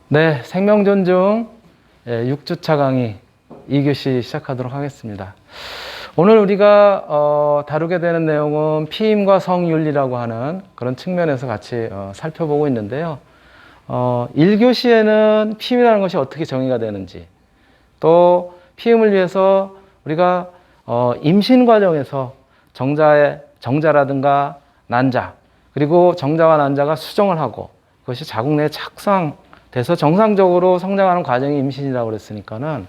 네, 생명존중 6주차 강의 2교시 시작하도록 하겠습니다. 오늘 우리가 다루게 되는 내용은 피임과 성윤리라고 하는 그런 측면에서 같이 살펴보고 있는데요. 1교시에는 피임이라는 것이 어떻게 정의가 되는지, 또 피임을 위해서 우리가 임신 과정에서 정자라든가 난자, 그리고 정자와 난자가 수정을 하고 그것이 자궁 내에 착상돼서 정상적으로 성장하는 과정이 임신이라고 그랬으니까는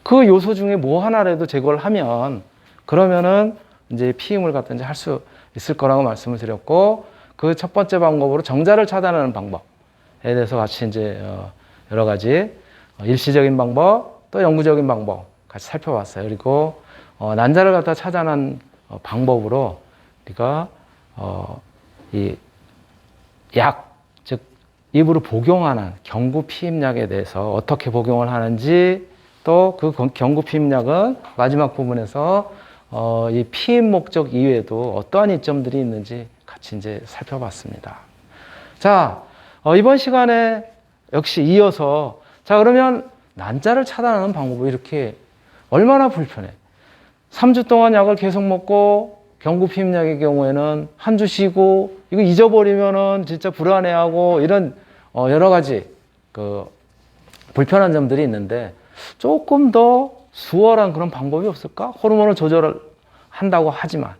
그 요소 중에 뭐 하나라도 제거를 하면 그러면은 이제 피임을 갖다 이제 할 수 있을 거라고 말씀을 드렸고, 그 첫 번째 방법으로 정자를 차단하는 방법에 대해서 같이 이제 여러 가지 일시적인 방법 또 영구적인 방법 같이 살펴봤어요. 그리고 난자를 갖다 차단한 방법으로 우리가 이 약, 즉 입으로 복용하는 경구 피임약에 대해서 어떻게 복용을 하는지, 또 그 경구 피임약은 마지막 부분에서 이 피임 목적 이외에도 어떠한 이점들이 있는지 같이 이제 살펴봤습니다. 자, 이번 시간에 역시 이어서, 자, 그러면 난자를 차단하는 방법이 이렇게 얼마나 불편해. 3주 동안 약을 계속 먹고 경구 피임약의 경우에는 한 주 쉬고 이거 잊어버리면은 진짜 불안해하고 이런 여러 가지 그 불편한 점들이 있는데, 조금 더 수월한 그런 방법이 없을까? 호르몬을 조절을 한다고 하지만,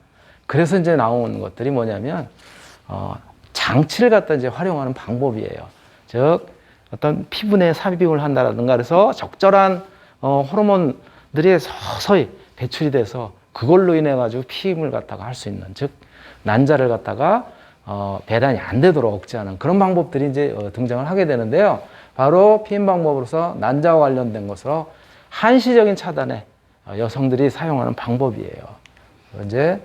그래서 이제 나오는 것들이 뭐냐면 장치를 갖다 이제 활용하는 방법이에요. 즉 어떤 피부 내에 삽입을 한다라든가, 그래서 적절한 호르몬들이 서서히 배출이 돼서 그걸로 인해 가지고 피임을 갖다가 할 수 있는, 즉 난자를 갖다가 배란이 안 되도록 억제하는 그런 방법들이 이제 등장을 하게 되는데요. 바로 피임 방법으로서 난자와 관련된 것으로 한시적인 차단에 여성들이 사용하는 방법이에요. 이제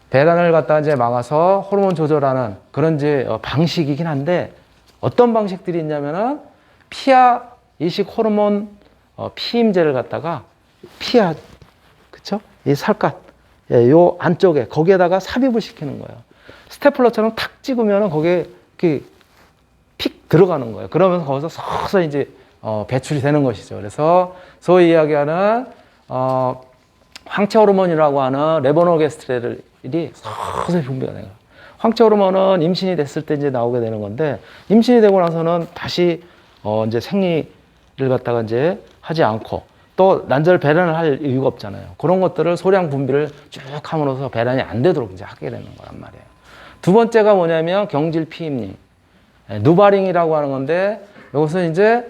배란을 갖다 이제 막아서 호르몬 조절하는 그런 이제 방식이긴 한데, 어떤 방식들이 있냐면은 피하 이식 호르몬 피임제를 갖다가 피하, 그쵸? 이 살갗, 요 안쪽에 거기에다가 삽입을 시키는 거예요. 스테플러처럼 탁 찍으면은 거기에 이렇게 픽 들어가는 거예요. 그러면서 거기서 서서히 이제 배출이 되는 것이죠. 그래서 소위 이야기하는 황체 호르몬이라고 하는 레보노게스트렐이 서서히 분비가 돼요. 황체 호르몬은 임신이 됐을 때 이제 나오게 되는 건데, 임신이 되고 나서는 다시 이제 생리를 갖다가 이제 하지 않고 또 난자를 배란을 할 이유가 없잖아요. 그런 것들을 소량 분비를 쭉 함으로써 배란이 안 되도록 이제 하게 되는 거란 말이에요. 두 번째가 뭐냐면 경질 피임링, 누바링이라고 하는 건데, 이것은 이제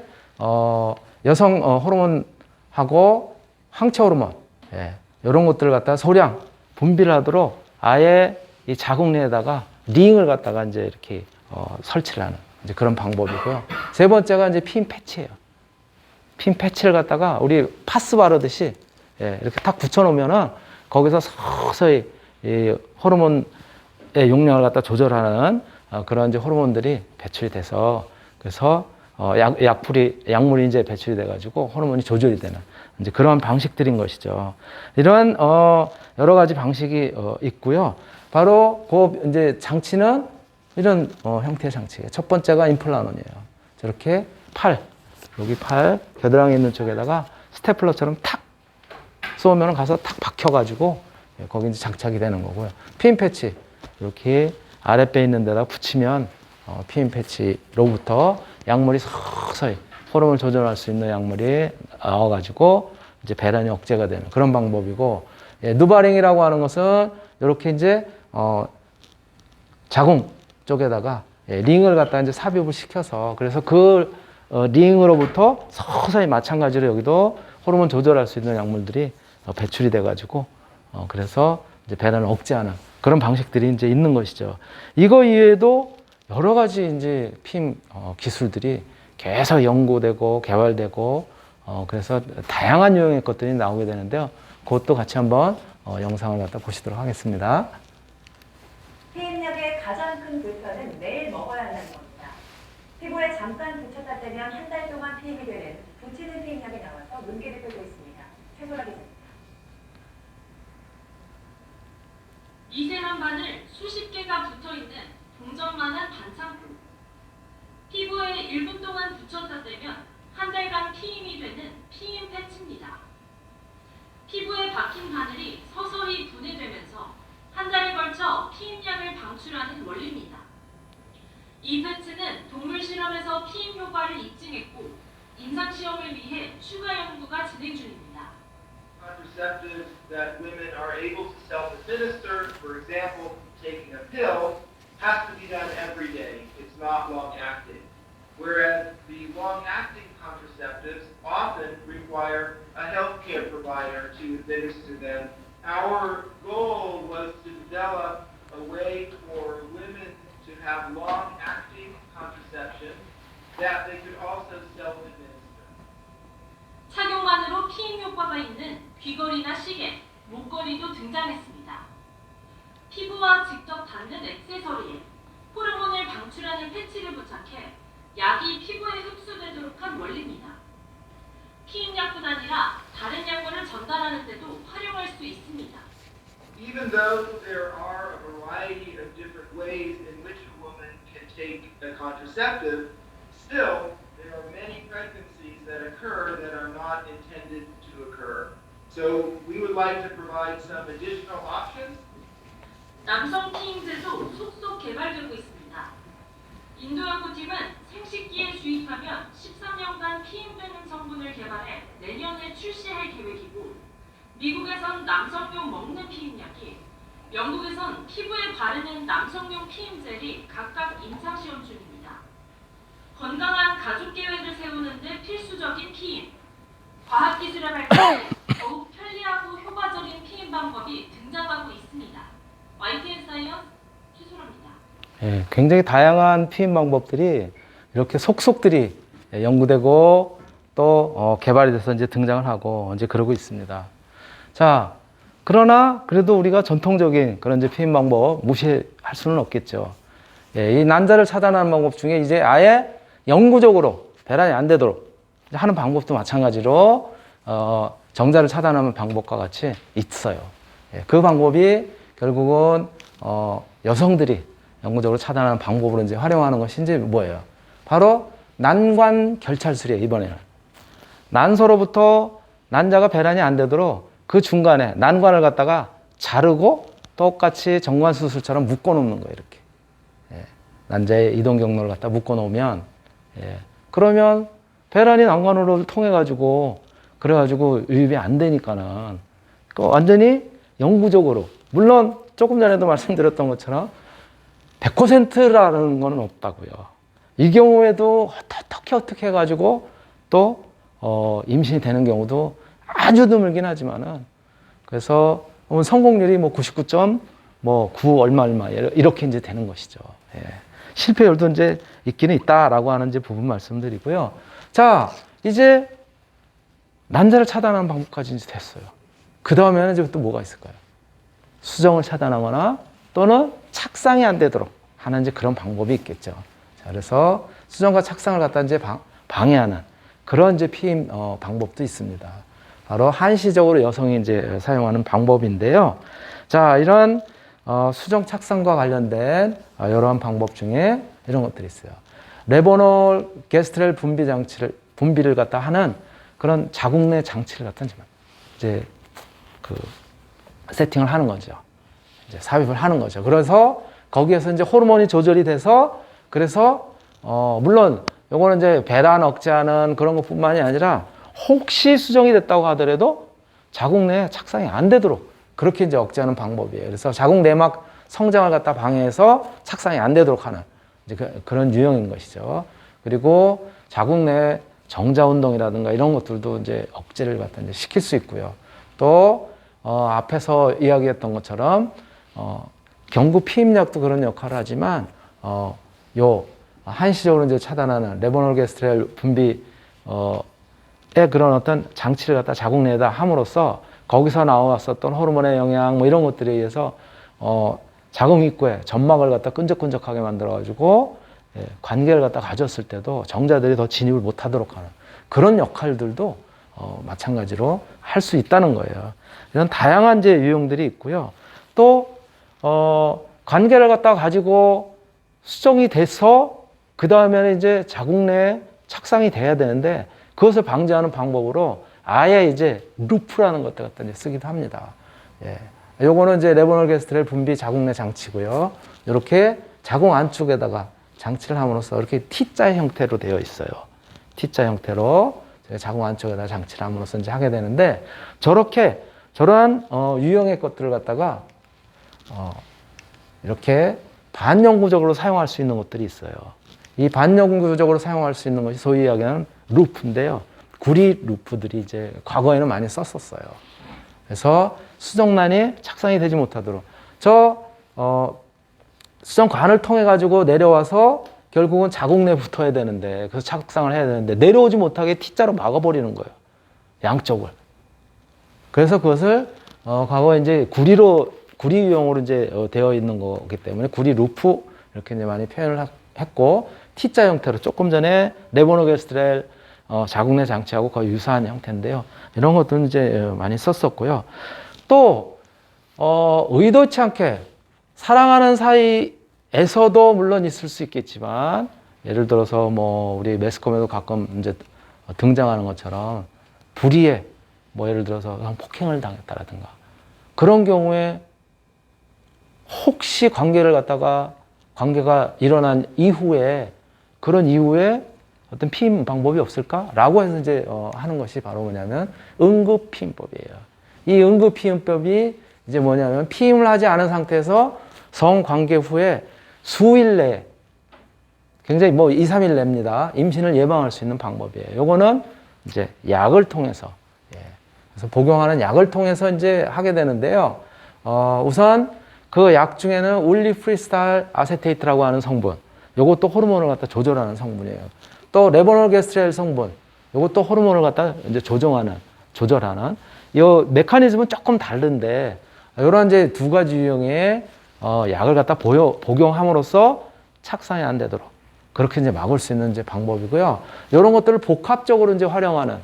여성 호르몬하고 황체 호르몬, 이런 것들을 갖다가 소량 분비를 하도록 아예 이 자궁 내에다가 링을 갖다가 이제 이렇게 설치를 하는 이제 그런 방법이고요. 세 번째가 이제 피임 패치예요. 피임 패치를 갖다가 우리 파스 바르듯이 이렇게 딱 붙여놓으면은 거기서 서서히 이 호르몬의 용량을 갖다 조절하는 그런 이제 호르몬들이 배출이 돼서, 그래서 약물이 이제 배출이 돼가지고 호르몬이 조절이 되는 이제 그런 방식들인 것이죠. 이러한 여러 가지 방식이 있고요. 바로 그 이제 장치는 이런 형태의 장치예요. 첫 번째가 임플란원이에요. 저렇게 여기 팔 겨드랑이 있는 쪽에다가 스테플러처럼 탁 쏘면 가서 탁 박혀가지고 거기 이제 장착이 되는 거고요. 피임 패치 이렇게 아랫배 있는 데다 붙이면 피임 패치로부터 약물이 서서히 호르몬을 조절할 수 있는 약물이 나와가지고 이제 배란이 억제가 되는 그런 방법이고, 누바링이라고 하는 것은 이렇게 이제 자궁 쪽에다가 링을 갖다 이제 삽입을 시켜서, 그래서 그 링으로부터 서서히 마찬가지로 여기도 호르몬 조절할 수 있는 약물들이 배출이 돼가지고 그래서 이제 배란을 억제하는 그런 방식들이 이제 있는 것이죠. 이거 이외에도 여러 가지 이제 피임 기술들이 계속 연구되고 개발되고 그래서 다양한 유형의 것들이 나오게 되는데요. 그것도 같이 한번 영상을 갖다 보시도록 하겠습니다. 피임약의 가장 큰 불편은 매일 먹어야 한다는 겁니다. 피부에 잠깐 붙였다 떼면 한 달 동안 피임이 되는 붙이는 피임약이 나와서 문제를 풀고 있습니다. 최소라 기자입니다. 미세한 바늘 수십 개가 붙어있는 동전만한 반창품. 피부에 피부에 1분 동안 붙였다 떼면 한 달간 피임이 되는 피임 패치입니다. 피부에 박힌 바늘이 서서히 분해되면서 한 달에 걸쳐 피임약을 방출하는 원리입니다. 이 패치는 동물 실험에서 피임 효과를 입증했고 임상시험을 위해 추가 연구가 진행 중입니다. Contraceptives that women are able to self-administer, for example, taking a pill, has to be done every day. It's not long-acting. Whereas the long-acting contraceptives often require a healthcare provider to administer them. Our goal was to develop a way for women to have long-acting contraception that they could also self-administer. 착용만으로 피임 효과가 있는 귀걸이나 시계, 목걸이도 등장했습니다. 피부와 직접 닿는 액세서리에 호르몬을 방출하는 패치를 부착해 약이 피부에 흡수되도록 한 원리입니다. 피임약뿐 아니라 다른 약물을 전달하는 데도 활용할 수 있습니다. Even though there are a variety of different ways in which a woman can take a contraceptive, still there are many pregnancies that occur that are not intended to occur. So we would like to provide some additional options. 남성 피임제도 속속 개발되고 있습니다. 인도 연구팀은 생식기에 주입하면 13년간 피임되는 성분을 개발해 내년에 출시할 계획이고, 미국에선 남성용 먹는 피임약이, 영국에선 피부에 바르는 남성용 피임젤이 각각 임상시험 중입니다. 건강한 가족 계획을 세우는 데 필수적인 피임, 과학기술의 발전에 더욱 편리하고 효과적인 피임 방법이 등장하고 있습니다. YTN 사이언스 최소라입니다. 예, 굉장히 다양한 피임 방법들이 이렇게 속속들이 연구되고 또 개발이 돼서 이제 등장을 하고 이제 그러고 있습니다. 자, 그러나 그래도 우리가 전통적인 그런 이제 피임 방법 무시할 수는 없겠죠. 예, 이 난자를 차단하는 방법 중에 이제 아예 영구적으로 배란이 안 되도록 하는 방법도 마찬가지로 정자를 차단하는 방법과 같이 있어요. 예, 그 방법이 결국은 여성들이 영구적으로 차단하는 방법으로 이제 활용하는 것이 이제 뭐예요? 바로 난관 결찰술이에요. 이번에는 난소로부터 난자가 배란이 안 되도록 그 중간에 난관을 갖다가 자르고 똑같이 정관 수술처럼 묶어 놓는 거예요. 이렇게 예, 난자의 이동 경로를 갖다 묶어 놓으면 그러면 배란이 난관으로 통해 가지고 그래가지고 유입이 안 되니까는 완전히 영구적으로, 물론 조금 전에도 말씀드렸던 것처럼 100%라는 건 없다고요. 이 경우에도 어떻게 해가지고 또 임신이 되는 경우도 아주 드물긴 하지만은, 그래서 성공률이 뭐 99.9 얼마 이렇게 이제 되는 것이죠. 예. 실패율도 이제 있기는 있다라고 하는 이제 부분 말씀드리고요. 자, 이제 난자를 차단하는 방법까지 이제 됐어요. 그 다음에는 이제 또 뭐가 있을까요? 수정을 차단하거나 또는 착상이 안 되도록 하는 이제 그런 방법이 있겠죠. 자, 그래서 수정과 착상을 갖다 이제 방해하는 그런 이제 피임 방법도 있습니다. 바로 한시적으로 여성이 이제 사용하는 방법인데요. 자, 이런 수정 착상과 관련된 여러 방법 중에 이런 것들이 있어요. 레보놀 게스트렐 분비를 갖다 하는 그런 자궁 내 장치를 갖다 이제 그 세팅을 하는 거죠. 이제 삽입을 하는 거죠. 그래서 거기에서 이제 호르몬이 조절이 돼서, 그래서 물론 요거는 이제 배란 억제하는 그런 것뿐만이 아니라 혹시 수정이 됐다고 하더라도 자궁 내에 착상이 안 되도록 그렇게 이제 억제하는 방법이에요. 그래서 자궁 내막 성장을 갖다 방해해서 착상이 안 되도록 하는 이제 그런 유형인 것이죠. 그리고 자궁 내 정자 운동이라든가 이런 것들도 이제 억제를 갖다 이제 시킬 수 있고요. 또 앞에서 이야기했던 것처럼 경구 피임약도 그런 역할을 하지만 요 한시적으로 이제 차단하는 레보놀게스트렐 분비의 그런 어떤 장치를 갖다 자궁 내에다 함으로써 거기서 나왔었던 호르몬의 영향 뭐 이런 것들에 의해서 자궁 입구에 점막을 갖다 끈적끈적하게 만들어가지고 관계를 갖다 가졌을 때도 정자들이 더 진입을 못하도록 하는 그런 역할들도 마찬가지로 할 수 있다는 거예요. 이런 다양한 이제 유형들이 있고요. 또 관계를 갖다 가지고 수정이 돼서 그 다음에는 이제 자궁 내에 착상이 돼야 되는데 그것을 방지하는 방법으로 아예 이제 루프라는 것들 갖다 이제 쓰기도 합니다. 예. 요거는 이제 레보놀게스트렐 분비 자궁 내 장치고요. 이렇게 자궁 안쪽에다가 장치를 함으로써 이렇게 T자 형태로 되어 있어요. T자 형태로 자궁 안쪽에다 장치를 함으로써 이제 하게 되는데 저러한 유형의 것들을 갖다가 이렇게 반영구적으로 사용할 수 있는 것들이 있어요. 이 반영구적으로 사용할 수 있는 것이 소위 이야기하는 루프인데요. 구리 루프들이 이제 과거에는 많이 썼었어요. 그래서 수정란이 착상이 되지 못하도록 수정관을 통해 가지고 내려와서 결국은 자궁 내에 붙어야 되는데 그래서 착상을 해야 되는데 내려오지 못하게 T자로 막아버리는 거예요. 양쪽을. 그래서 그것을 과거에 이제 구리 유형으로 이제 되어 있는 거기 때문에 구리 루프 이렇게 이제 많이 표현을 했고 T자 형태로 조금 전에 레보놀게스트렐 자궁 내 장치하고 거의 유사한 형태인데요. 이런 것들은 이제 많이 썼었고요. 또 의도치 않게 사랑하는 사이에서도 물론 있을 수 있겠지만 예를 들어서 뭐 우리 매스컴에도 가끔 이제 등장하는 것처럼 불의에 뭐 예를 들어서 폭행을 당했다라든가 그런 경우에 혹시 관계가 일어난 이후에 그런 이후에 어떤 피임 방법이 없을까라고 해서 이제 하는 것이 바로 뭐냐면 응급 피임법이에요. 이 응급 피임법이 이제 뭐냐면 피임을 하지 않은 상태에서 성관계 후에 수일 내에 굉장히 뭐 2, 3일 내입니다. 임신을 예방할 수 있는 방법이에요. 요거는 이제 약을 통해서 그래서 복용하는 약을 통해서 이제 하게 되는데요. 우선 그 약 중에는 울리프리스탈 아세테이트라고 하는 성분, 요것도 호르몬을 갖다 조절하는 성분이에요. 또 레보놀게스트렐 성분, 요것도 호르몬을 갖다 이제 조절하는 이 메커니즘은 조금 다른데 이런 이제 두 가지 유형의 약을 갖다 복용함으로써 착상이 안 되도록 그렇게 이제 막을 수 있는 이제 방법이고요. 이런 것들을 복합적으로 이제 활용하는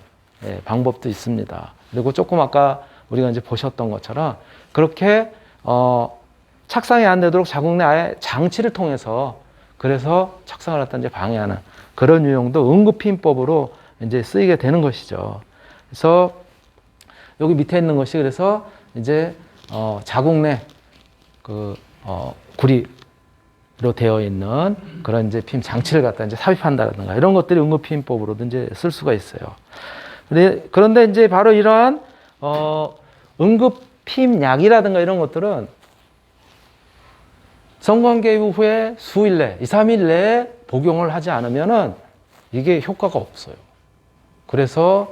방법도 있습니다. 그리고 조금 아까 우리가 이제 보셨던 것처럼 그렇게 착상이 안 되도록 자궁 내 아예 장치를 통해서 그래서 착상을 갖다 이제 방해하는 그런 유형도 응급피임법으로 이제 쓰이게 되는 것이죠. 그래서 여기 밑에 있는 것이 그래서 이제 자궁 내 구리로 되어 있는 그런 이제 피임 장치를 갖다 이제 삽입한다든가 이런 것들이 응급피임법으로도 이제 쓸 수가 있어요. 그런데 이제 바로 이러한 응급피임약이라든가 이런 것들은 성관계 후에 수일 내, 2, 3일 내에 복용을 하지 않으면은 이게 효과가 없어요. 그래서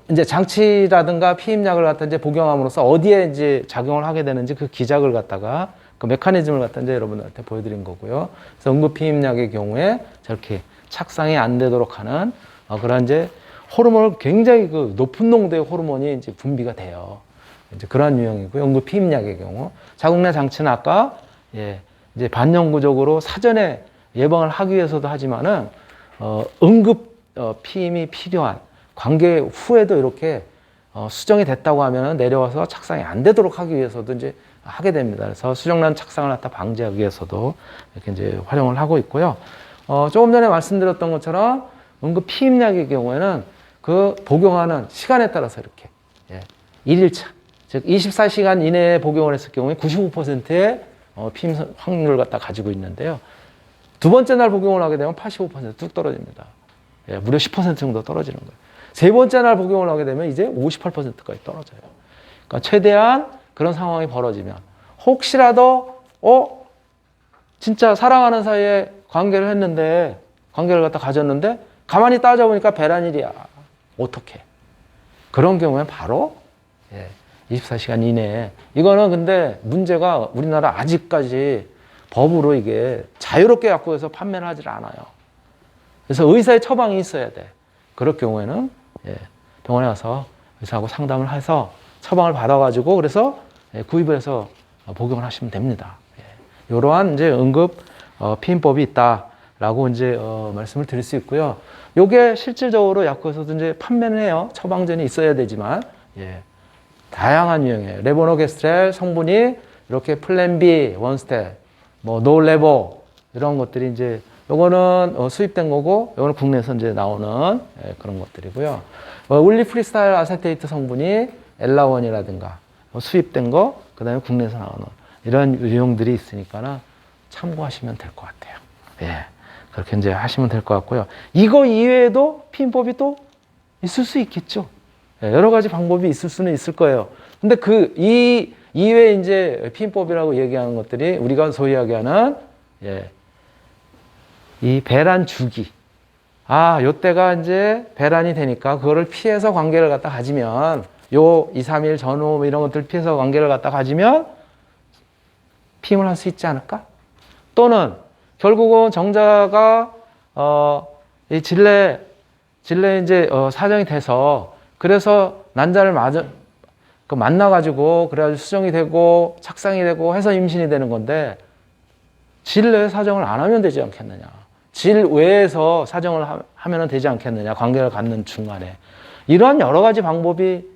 이제 장치라든가 피임약을 갖다 이제 복용함으로써 어디에 이제 작용을 하게 되는지 그 기작을 갖다가 그 메커니즘을 갖다 이제 여러분들한테 보여드린 거고요. 그래서 응급피임약의 경우에 저렇게 착상이 안 되도록 하는 그런 이제 호르몬을 굉장히 그 높은 농도의 호르몬이 이제 분비가 돼요. 이제 그런 유형이고요. 응급피임약의 경우 자궁 내 장치는 아까 이제 반영구적으로 사전에 예방을 하기 위해서도 하지만은 응급 피임이 필요한 관계 후에도 이렇게 수정이 됐다고 하면 내려와서 착상이 안 되도록 하기 위해서도 이제 하게 됩니다. 그래서 수정란 착상을 갖다 방지하기 위해서도 이렇게 이제 활용을 하고 있고요. 조금 전에 말씀드렸던 것처럼 응급 피임약의 경우에는 그 복용하는 시간에 따라서 이렇게 1일차, 즉 24시간 이내에 복용을 했을 경우에 95%의 피임 확률을 갖다 가지고 있는데요. 두 번째 날 복용을 하게 되면 85%뚝 떨어집니다. 무려 10% 정도 떨어지는 거예요. 세 번째 날 복용을 하게 되면 이제 58%까지 떨어져요. 그러니까 최대한 그런 상황이 벌어지면 혹시라도 진짜 사랑하는 사이에 관계를 갖다 가졌는데 가만히 따져보니까 배란일이야. 어떡해. 그런 경우에 바로 24시간 이내에 이거는 근데 문제가 우리나라 아직까지 법으로 이게 자유롭게 약국에서 판매를 하질 않아요. 그래서 의사의 처방이 있어야 돼. 그럴 경우에는 병원에 가서 의사하고 상담을 해서 처방을 받아가지고 그래서 구입을 해서 복용을 하시면 됩니다. 이러한 이제 응급 피임법이 있다라고 이제 말씀을 드릴 수 있고요. 요게 실질적으로 약국에서도 이제 판매는 해요. 처방전이 있어야 되지만 다양한 유형이에요. 레보놀게스트렐 성분이 이렇게 플랜 B, 원스텝, 뭐 노레보 이런 것들이 이제 요거는 수입된 거고 요거는 국내에서 이제 나오는 그런 것들이고요. 울리 프리스타일 아세테이트 성분이 엘라원이라든가 수입된 거, 그다음에 국내에서 나오는 이런 유형들이 있으니까는 참고하시면 될 것 같아요. 예. 그렇게 이제 하시면 될 것 같고요. 이거 이외에도 피임법이 또 있을 수 있겠죠. 예, 여러 가지 방법이 있을 수는 있을 거예요. 근데 이 이외에 이제 피임법이라고 얘기하는 것들이 우리가 소위 이야기하는 이 배란 주기. 요때가 이제 배란이 되니까 그거를 피해서 관계를 갖다 가지면 요 2, 3일 전후 이런 것들 피해서 관계를 갖다 가지면 피임을 할 수 있지 않을까? 또는 결국은 정자가 이 질레 이제 사정이 돼서 그래서 난자를 만나가지고 그래가지고 수정이 되고 착상이 되고 해서 임신이 되는 건데 질 내에 사정을 안 하면 되지 않겠느냐. 질 외에서 사정을 하면 되지 않겠느냐. 관계를 갖는 중간에. 이러한 여러 가지 방법이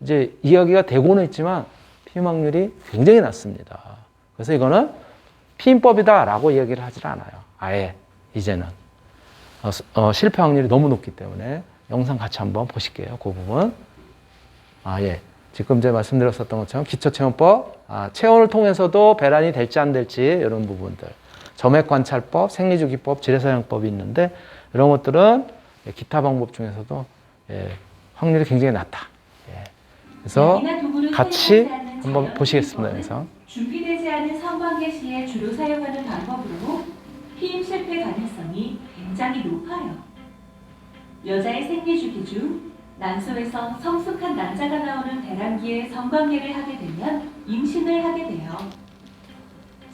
이제 이야기가 되고는 있지만 피임 확률이 굉장히 낮습니다. 그래서 이거는 피임법이다라고 얘기를 하질 않아요. 아예 이제는 실패 확률이 너무 높기 때문에 영상 같이 한번 보실게요. 그 부분. 지금 이제 말씀드렸었던 것처럼 기초체온법, 체온을 통해서도 배란이 될지 안 될지 이런 부분들, 점액관찰법, 생리주기법, 질의사정법이 있는데 이런 것들은 기타 방법 중에서도 확률이 굉장히 낮다. 그래서 같이 한번 보시겠습니다. 영상. 준비되지 않은 성관계 시에 주로 사용하는 방법으로 피임 실패 가능성이 굉장히 높아요. 여자의 생리주기 중 난소에서 성숙한 난자가 나오는 배란기에 성관계를 하게 되면 임신을 하게 돼요.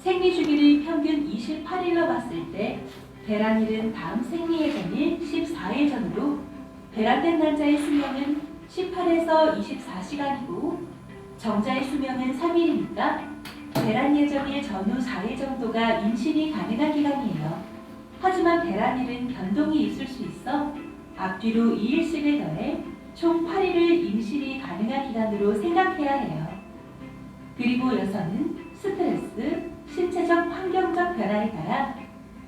생리주기를 평균 28일로 봤을 때 배란일은 다음 생리의 전일 14일 전으로 배란된 난자의 수명은 18에서 24시간이고 정자의 수명은 3일이니까 배란 예정일 전후 4일 정도가 임신이 가능한 기간이에요. 하지만 배란일은 변동이 있을 수 있어 앞뒤로 2일씩을 더해 총 8일을 임신이 가능한 기간으로 생각해야 해요. 그리고 여성은 스트레스, 신체적 환경적 변화에 따라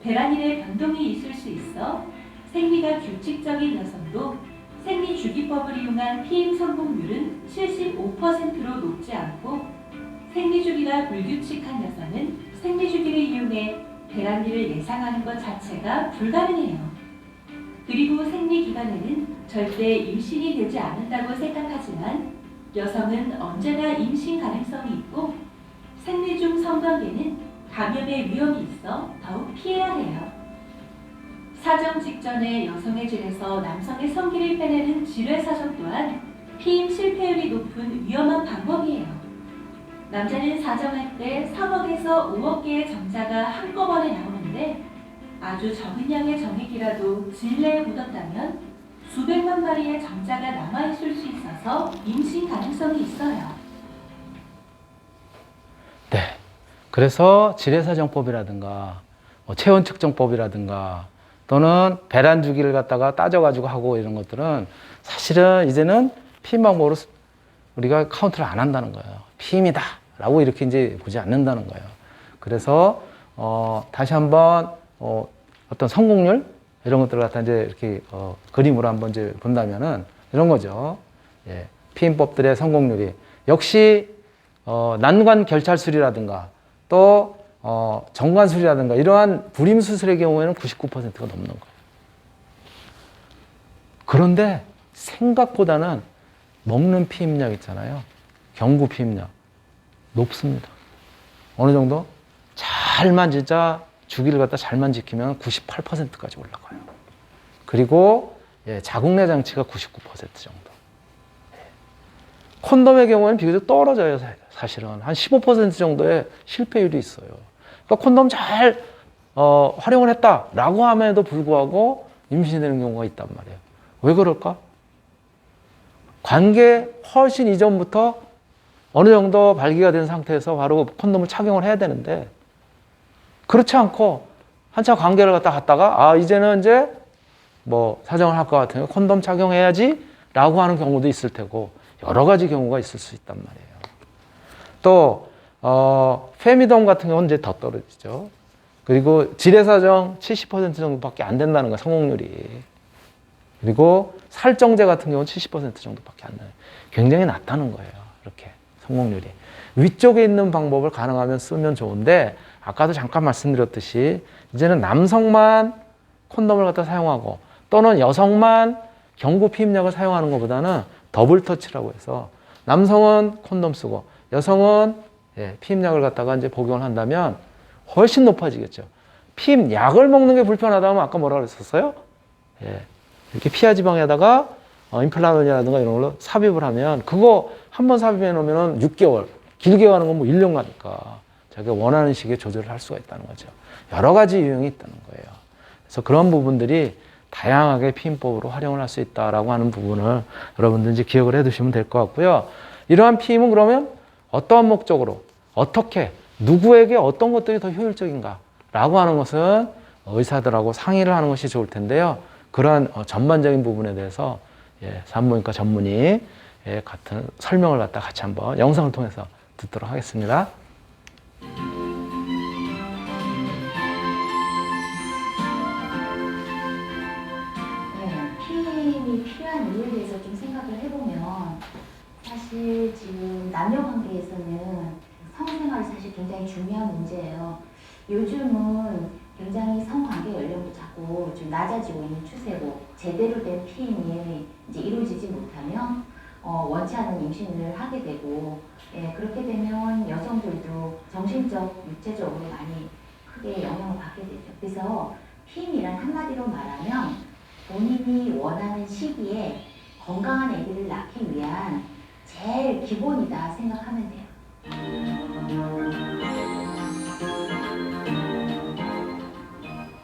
배란일에 변동이 있을 수 있어 생리가 규칙적인 여성도 생리주기법을 이용한 피임 성공률은 75%로 높지 않고 생리주기가 불규칙한 여성은 생리주기를 이용해 배란일을 예상하는 것 자체가 불가능해요. 그리고 생리기간에는 절대 임신이 되지 않는다고 생각하지만 여성은 언제나 임신 가능성이 있고 생리 중 성관계는 감염의 위험이 있어 더욱 피해야 해요. 사정 직전에 여성의 질에서 남성의 성기를 빼내는 질외 사정 또한 피임 실패율이 높은 위험한 방법이에요. 남자는 사정할 때 3억에서 5억 개의 정자가 한꺼번에 나오는데 아주 적은 양의 정액이라도 질내에 묻었다면 수백만 마리의 정자가 남아있을 수 있어서 임신 가능성이 있어요. 네. 그래서 질의사정법이라든가 체온 측정법이라든가 또는 배란 주기를 갖다가 따져가지고 하고 이런 것들은 사실은 이제는 피임 방법으로 우리가 카운트를 안 한다는 거예요. 피임이다 라고 이렇게 이제 보지 않는다는 거예요. 그래서 다시 한번 어떤 성공률 이런 것들을 갖다 이제 이렇게 그림으로 한번 이제 본다면은 이런 거죠. 피임법들의 성공률이 역시 난관 결찰술이라든가 또 정관술이라든가 이러한 불임 수술의 경우에는 99%가 넘는 거예요. 그런데 생각보다는 먹는 피임약 있잖아요. 경구 피임약 높습니다. 어느 정도? 잘만 진짜 주기를 갖다 잘만 지키면 98%까지 올라가요. 그리고 자궁내 장치가 99% 정도. 콘돔의 경우에는 비교적 떨어져요. 사실은 한 15% 정도의 실패율이 있어요. 그러니까 콘돔 잘 활용을 했다라고 함에도 불구하고 임신이 되는 경우가 있단 말이에요. 왜 그럴까? 관계 훨씬 이전부터 어느 정도 발기가 된 상태에서 바로 콘돔을 착용을 해야 되는데 그렇지 않고 한참 관계를 갔다가 이제는 이제 뭐 사정을 할 것 같으니까 콘돔 착용해야지 라고 하는 경우도 있을 테고 여러 가지 경우가 있을 수 있단 말이에요. 또 페미돔 같은 경우는 이제 더 떨어지죠. 그리고 지레사정 70% 정도밖에 안 된다는 거야, 성공률이. 그리고 살정제 같은 경우는 70% 정도밖에 안 나요. 굉장히 낮다는 거예요. 이렇게 성공률이. 위쪽에 있는 방법을 가능하면 쓰면 좋은데 아까도 잠깐 말씀드렸듯이 이제는 남성만 콘돔을 갖다 사용하고 또는 여성만 경구 피임약을 사용하는 것보다는 더블 터치라고 해서 남성은 콘돔 쓰고 여성은 피임약을 갖다가 이제 복용을 한다면 훨씬 높아지겠죠. 피임약을 먹는 게 불편하다면 아까 뭐라 그랬었어요? 이렇게 피하 지방에다가 임플란트라든가 이런 걸로 삽입을 하면 그거 한번 삽입해 놓으면 6개월, 길게 가는 건 뭐 1년 가니까 자기가 원하는 식의 조절을 할 수가 있다는 거죠. 여러 가지 유형이 있다는 거예요. 그래서 그런 부분들이 다양하게 피임법으로 활용을 할 수 있다라고 하는 부분을 여러분들 이제 기억을 해 두시면 될 것 같고요. 이러한 피임은 그러면 어떠한 목적으로, 어떻게, 누구에게 어떤 것들이 더 효율적인가 라고 하는 것은 의사들하고 상의를 하는 것이 좋을 텐데요. 그러한 전반적인 부분에 대해서 산부인과 전문의 같은 설명을 갖다 같이 한번 영상을 통해서 듣도록 하겠습니다. 피임이 필요한 이유에 대해서 좀 생각을 해보면 사실 지금 남녀 관계에서는 성생활이 사실 굉장히 중요한 문제예요. 요즘은 굉장히 성관계 연령도 자꾸 좀 낮아지고 있는 추세고 제대로 된 피임이 이제 이루어지지 못하면 원치 않은 임신을 하게 되고 그렇게 되면 여성들도 정신적, 육체적으로 많이 크게 영향을 받게 되죠. 그래서 피임이란 한마디로 말하면 본인이 원하는 시기에 건강한 아기를 낳기 위한 제일 기본이다 생각하면 돼요.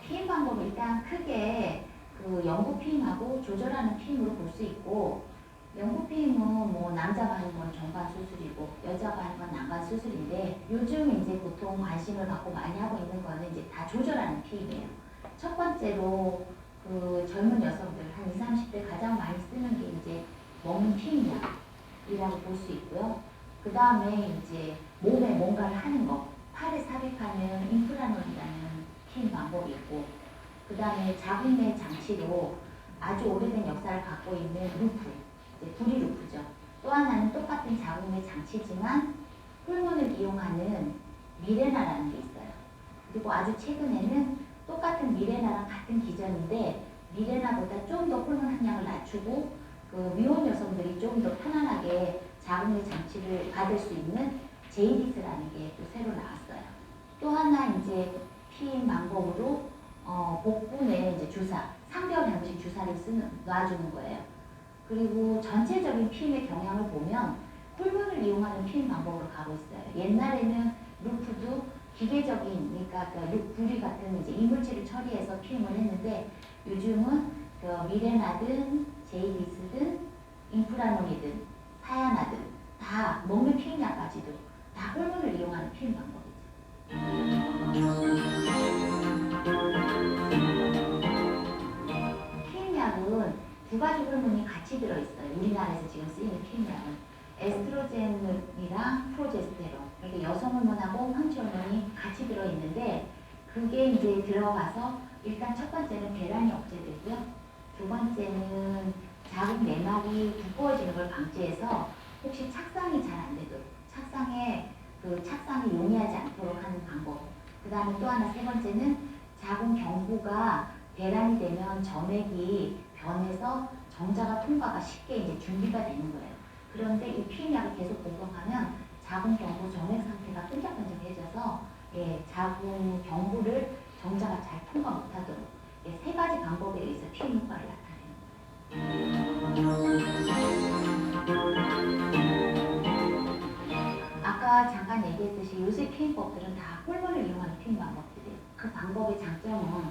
피임 방법은 일단 크게 그 영구 피임하고 조절하는 피임으로 볼 수 있고, 영구 피임은 뭐 남자가 하는 건 정관 수술이고 여자가 하는 건 난관 수술인데 요즘 이제 보통 관심을 갖고 많이 하고 있는 거는 이제 다 조절하는 피임이에요. 첫 번째로 그 젊은 여성들 한 20, 30대 가장 많이 쓰는 게 이제 먹는 피임약이라고 볼 수 있고요. 그 다음에 이제 몸에 뭔가를 하는 거, 팔에 삽입하는 임플란트라는 피임 방법이 있고, 그 다음에 자궁내 장치로 아주 오래된 역사를 갖고 있는 루프, 이제 부리 루프죠. 또 하나는 똑같은 자궁내 장치지만 호르몬을 이용하는 미레나라는 게 있어요. 그리고 아주 최근에는 똑같은 미레나랑 같은 기전인데 미레나보다 좀 더 호르몬 함량을 낮추고 그 미혼 여성들이 좀 더 편안하게 자궁내 장치를 받을 수 있는 제이디스라는 게 또 새로 나왔어요. 또 하나 이제 피임 방법으로 복부내 이제 주사, 3개월에 한 번씩 주사를 놔주는 거예요. 그리고 전체적인 피임의 경향을 보면 호르몬을 이용하는 피임 방법으로 가고 있어요. 옛날에는 루프도 기계적인, 그러니까 부리 같은 이제 이물질을 처리해서 피임을 했는데 요즘은 그 미레나든 제이디스든 임프라논이든 사야나든 다 먹는 피임약까지도 다 호르몬을 이용하는 피임 방법이죠. 피임약은 두 가지 호르몬이 같이 들어있어요. 우리나라에서 지금 쓰이는 피임약은 에스트로겐이랑 프로제스테론, 그러니까 여성 호르몬하고 황체 호르몬이 같이 들어있는데 그게 이제 들어가서 일단 첫 번째는 배란이 억제되고요. 두 번째는 자궁 내막이 두꺼워지는 걸 방지해서 혹시 착상이 잘 안 되도록 착상이 용이하지 않도록 하는 방법. 그 다음에 또 하나 세 번째는 자궁 경부가 배란이 되면 점액이 변해서 정자가 통과가 쉽게 이제 준비가 되는 거예요. 그런데 이 피임약을 계속 복용하면 자궁 경부 점액 상태가 끈적끈적해져서 자궁 경부를 정자가 잘 통과 못하도록 세 가지 방법에 의해서 피임 효과를 나타내는 거예요. 아까 잠깐 얘기했듯이 요새 피임법들은 다 호르몬을 이용하는 피임 방법들이에요. 그 방법의 장점은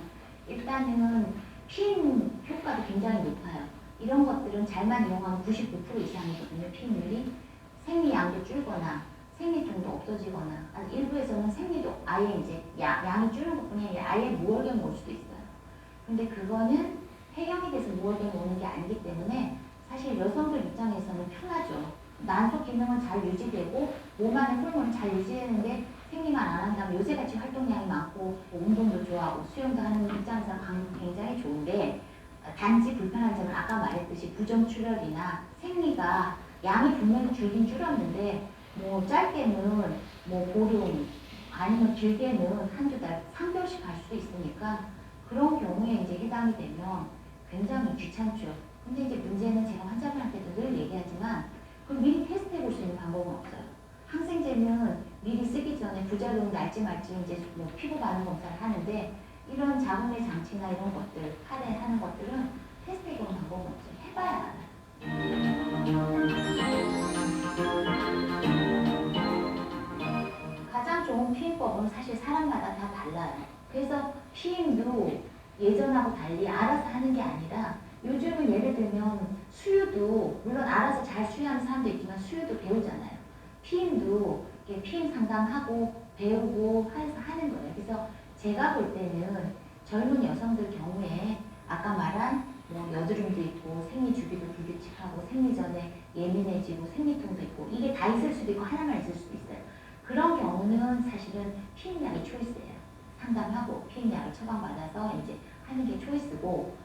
일단은 피임 효과도 굉장히 높아요. 이런 것들은 잘만 이용하면 99% 이상이거든요. 피임률이. 생리양도 줄거나 생리통도 없어지거나 일부에서는 생리도 아예 이제 양이 줄는 것뿐이 아니라 아예 무월경이 올 수도 있어요. 근데 그거는 폐경이 돼서 무월경이 오는 게 아니기 때문에 사실 여성들 입장에서는 편하죠. 난소 기능은 잘 유지되고 몸 안에 호르몬은 잘 유지되는데 생리만 안 한다면 요새같이 활동량이 많고 뭐 운동도 좋아하고 수영도 하는 입장에서 굉장히 좋은데 단지 불편한 점은 아까 말했듯이 부정출혈이나 생리가 양이 분명히 줄긴 줄었는데 뭐 짧게는 뭐 보름 아니면 길게는 한두 달, 3개월씩 갈 수도 있으니까 그런 경우에 이제 해당이 되면 굉장히 귀찮죠. 근데 이제 문제는 제가 환자분한테도 늘 얘기하지만 그럼 미리 테스트해 볼 수 있는 방법은 없어요. 항생제는 미리 쓰기 전에 부작용 날지 말지 이제 뭐 피부 반응 검사를 하는데 이런 자궁내 장치나 이런 것들, 팔에 하는 것들은 테스트해 보는 방법은 없어요. 해봐야 알아요. 가장 좋은 피임법은 사실 사람마다 다 달라요. 그래서 피임도 예전하고 달리 알아서 하는 게 아니라 요즘은 예를 들면 수유도 물론 알아서 잘 수유하는 사람도 있지만 수유도 배우잖아요. 피임도 이렇게 피임 상담하고 배우고 해서 하는 거예요. 그래서 제가 볼 때는 젊은 여성들 경우에 아까 말한 뭐 여드름도 있고 생리 주기도 불규칙하고 생리 전에 예민해지고 생리통도 있고 이게 다 있을 수도 있고 하나만 있을 수도 있어요. 그런 경우는 사실은 피임약이 초이스예요. 상담하고 피임약을 처방받아서 이제 하는 게 초이스고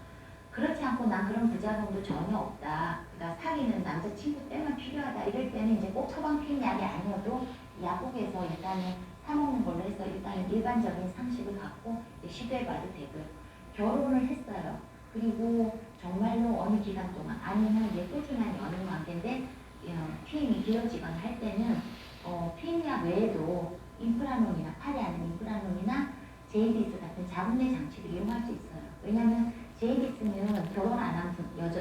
그렇지 않고 난 그런 부작용도 전혀 없다. 그러니까 사귀는 남자친구 때만 필요하다. 이럴 때는 이제 꼭 처방 피임약이 아니어도 약국에서 일단은 사먹는 걸로 해서 일단은 일반적인 상식을 갖고 시도해봐도 되고요. 결혼을 했어요. 그리고 정말로 어느 기간 동안 아니면 이제 꾸준한 연인 관계인데 피임이 길어지거나 할 때는 피임약 외에도 임플라논이나 팔에 하는 임플라논이나 제이디스 같은 자궁내 장치를 이용할 수 있어요. 왜냐하면 제이디스는 결혼 안 한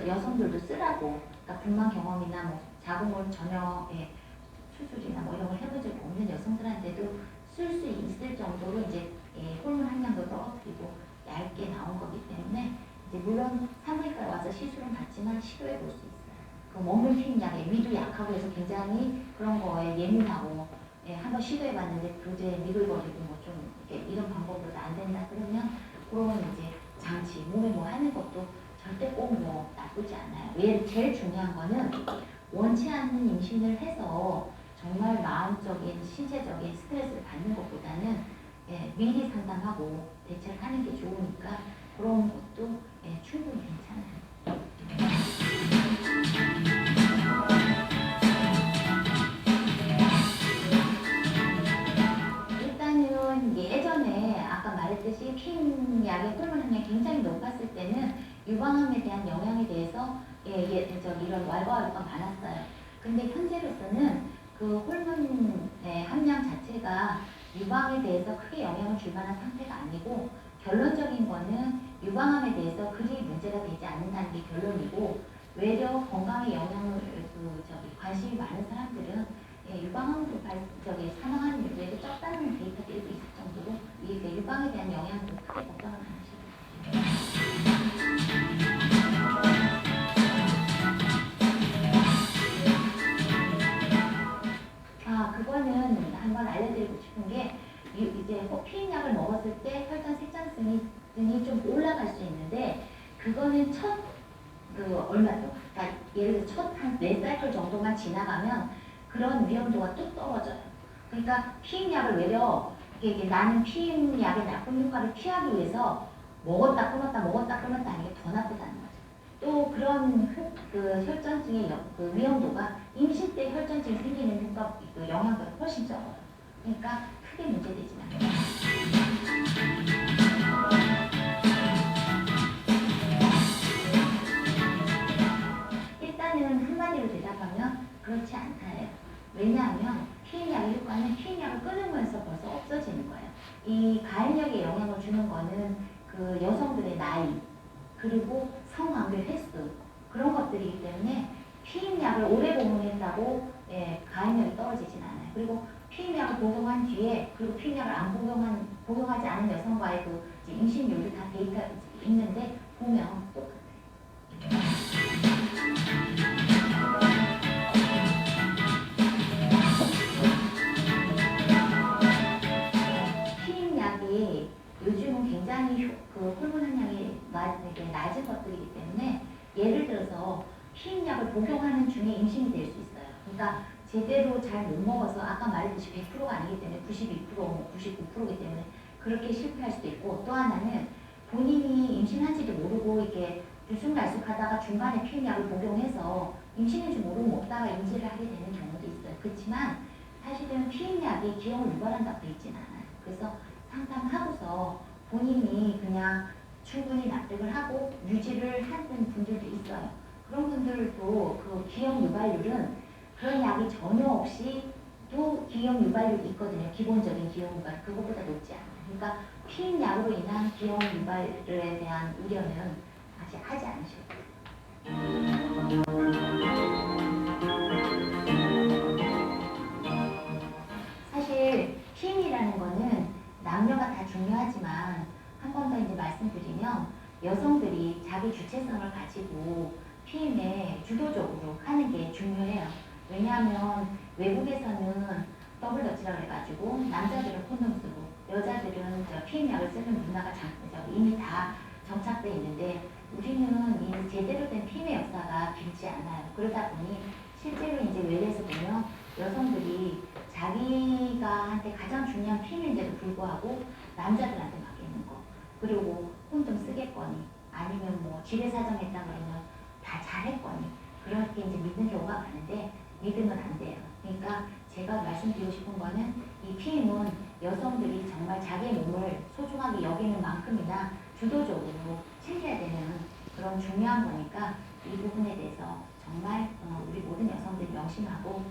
여성들도 쓰라고 그러니까 불만 경험이나 뭐 자궁을 전혀 수술이나 뭐 이런 걸 해본 적이 없는 여성들한테도 쓸 수 있을 정도로 이제 호르몬 함량도 떨어뜨리고 얇게 나온 거기 때문에 이제 물론 산부인과에 와서 시술은 받지만 시도해 볼 수 있어요. 그 먹는 피임약에 위도 약하고 해서 굉장히 그런 거에 예민하고 한번 시도해 봤는데 도저히 미글거리고 뭐 좀 이런 방법으로도 안 된다 그러면 그런 이제 장치 몸에 뭐 하는 것도 절대 꼭 뭐 나쁘지 않아요. 왜 제일 중요한 거는 원치 않는 임신을 해서 정말 마음적인 신체적인 스트레스를 받는 것보다는 미리 상담하고 대처를 하는 게 좋으니까 그런 것도 충분히 괜찮아요. 일단은 예전에 아까 말했듯이 피임약의 호르몬 함량이 굉장히 높았을 때는 유방암에 대한 영향에 대해서 이런 왈가왈부가 많았어요. 근데 현재로서는 그 호르몬의 함량 자체가 유방에 대해서 크게 영향을 줄 만한 상태가 아니고 결론적인 거는 유방암에 대해서 그리 문제가 되지 않는다는 게 결론이고 외려 건강에 영향을 관심이 많은 사람들은 유방암으로 사망하는 일도 적다는 데이터들도 있을 정도로 유방에 대한 영향도 크게 걱정을 안 하시고 그거는 한번 알려드리고 싶은 게 이제 피임약을 먹었을 때 혈전 색전증이 좀 올라갈 수 있는데 그거는 그러니까 예를 들어 첫 한 4사이클 정도만 지나가면 그런 위험도가 뚝 떨어져요. 그러니까 피임약을 외려 나는 피임약의 나쁜 효과를 피하기 위해서 먹었다 끊었다 하는 게 더 나쁘다는 거죠. 또 그런 그 혈전증의 그 위험도가 임신 때 혈전증이 생기는 영향도가 훨씬 적어요. 그러니까 크게 문제되진 않아요. 일단은 한마디로 대답하면 그렇지 않다예요. 왜냐하면 피임약의 효과는 피임약을 끊으면서 벌써 없어지는 거예요. 이 가임력에 영향을 주는 거는 그 여성들의 나이 그리고 성관계 횟수 그런 것들이기 때문에 피임약을 오래 복용했다고 가임력이 떨어지진 않아요. 그리고 피임약을 복용한 뒤에 그리고 피임약을 안 복용하지 않은 여성과의 그 임신율이 다 데이터 있는데 보면 똑같아요. 피임약이 요즘은 굉장히 그 호르몬 함량이 낮은 것들이기 때문에 예를 들어서 피임약을 복용하는 중에 임신이 될 수 있어요. 그러니까 제대로 잘 못 먹어서 아까 말했듯이 100%가 아니기 때문에 92%, 99%이기 때문에 그렇게 실패할 수도 있고, 또 하나는 본인이 임신한지도 모르고 이렇게 들쑥날쑥하다가 중간에 피임약을 복용해서 임신인 줄 모르고 먹다가 인지를 하게 되는 경우도 있어요. 그렇지만 사실은 피임약이 기형을 유발한다고 되어 있지는 않아요. 그래서 상담하고서 본인이 그냥 충분히 납득을 하고 유지를 하는 분들도 있어요. 그런 분들도 그 기형 유발률은 그런 약이 전혀 없이 또 기형 유발률이 있거든요. 기본적인 기형 유발 그것보다 높지 않아요. 그러니까 피임약으로 인한 기형 유발에 대한 우려는 아직 하지 않으셔도 돼요. 사실 피임이라는 거는 남녀가 다 중요하지만 한 번 더 이제 말씀드리면 여성들이 자기 주체성을 가지고 피임에 주도적으로 하는 게 중요해요. 왜냐하면 외국에서는 더블 더치라고 해가지고 남자들은 콘돔 쓰고 여자들은 피임약을 쓰는 문화가 이미 다 정착돼 있는데 우리는 이 제대로 된 피임의 역사가 길지 않아요. 그러다 보니 실제로 이제 외래에서 보면 여성들이 자기가한테 가장 중요한 피임인데도 불구하고 남자들한테 맡기는 거, 그리고 콘돔 쓰겠거니 아니면 뭐 지뢰사정했다 그러면 다 잘했거니 그렇게 이제 믿는 경우가 많은데 믿으면 안 돼요. 그러니까 제가 말씀드리고 싶은 거는 이 피임은 여성들이 정말 자기의 몸을 소중하게 여기는 만큼이나 주도적으로 챙겨야 되는 그런 중요한 거니까 이 부분에 대해서 정말 우리 모든 여성들이 명심하고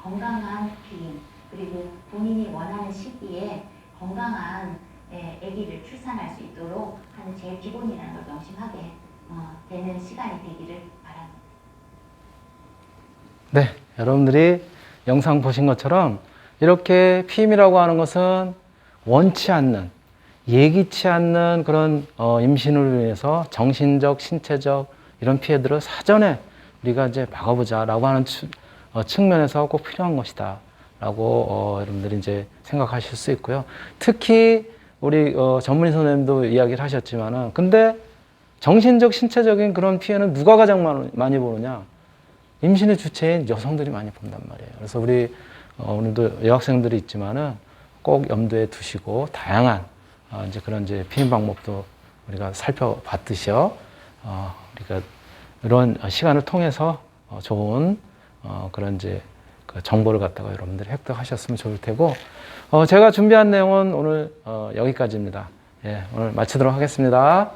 건강한 피임, 그리고 본인이 원하는 시기에 건강한 아기를 출산할 수 있도록 하는 제일 기본이라는 걸 명심하게 되는 시간이 되기를 바랍니다. 네, 여러분들이 영상 보신 것처럼 이렇게 피임이라고 하는 것은 원치 않는, 예기치 않는 그런 임신을 위해서 정신적, 신체적 이런 피해들을 사전에 우리가 이제 막아보자라고 하는 측면에서 꼭 필요한 것이다 라고 여러분들이 이제 생각하실 수 있고요. 특히 우리 전문의 선생님도 이야기를 하셨지만은 근데 정신적, 신체적인 그런 피해는 누가 가장 많이 보느냐? 임신의 주체인 여성들이 많이 본단 말이에요. 그래서 우리 오늘도 여학생들이 있지만은 꼭 염두에 두시고 다양한 이제 그런 이제 피임 방법도 우리가 살펴봤듯이요. 우리가 이런 시간을 통해서 좋은 그런 이제 그 정보를 갖다가 여러분들이 획득하셨으면 좋을 테고, 제가 준비한 내용은 오늘 여기까지입니다. 예, 오늘 마치도록 하겠습니다.